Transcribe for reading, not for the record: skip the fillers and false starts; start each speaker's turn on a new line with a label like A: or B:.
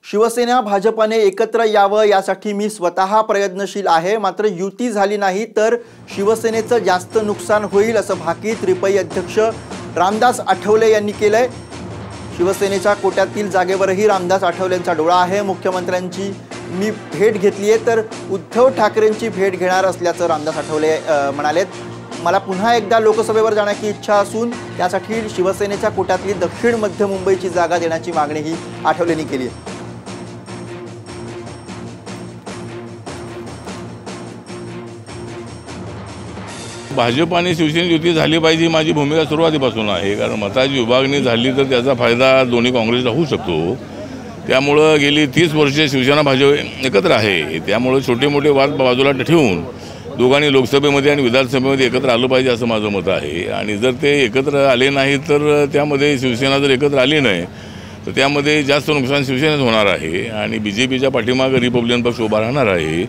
A: शिवसेना भाजपने एकत्र यावं यासाठी मी स्वतः प्रयत्नशील आहे, मात्र युती झाली नाही तर शिवसेनेचं जास्त नुकसान होईल असं भाकीत रिपई अध्यक्ष रामदास आठवले यांनी केलंय। शिवसेनेच्या कोट्यातील जागेवरही रामदास आठवलेंचा डोळा आहे। मुख्यमंत्र्यांची मी भेट घेतली आहे तर उद्धव ठाकरेंची भेट घेणार असल्याचं रामदास आठवले म्हणालेत। मला पुन्हा एकदा लोकसभेवर जाण्याची इच्छा असून त्यासाठी शिवसेनेच्या कोट्यातली दक्षिण मध्य मुंबईची जागा देण्याची मागणीही आठवलेंनी केली आहे।
B: भाजप आणि शिवसेना युती झाली पाहिजे ही माझी भूमिका सुरुवातीपासून आहे, कारण मताची विभागणी झाली तर त्याचा फायदा दोन्ही काँग्रेसला होऊ शकतो। त्यामुळे गेली 30 वर्षे शिवसेना भाजप एकत्र आहे, त्यामुळे छोटे मोठे वाद बाजूला ठेवून दोघांनी लोकसभेमध्ये आणि विधानसभेमध्ये एकत्र आलं पाहिजे असं माझं मत आहे। आणि जर ते एकत्र आले नाही तर त्यामध्ये शिवसेना जर एकत्र आली नाही तर त्यामध्ये जास्त नुकसान शिवसेनेच होणार आहे आणि बीजेपीच्या पाठीमागे रिपब्लिकन पक्ष उभा राहणार आहे।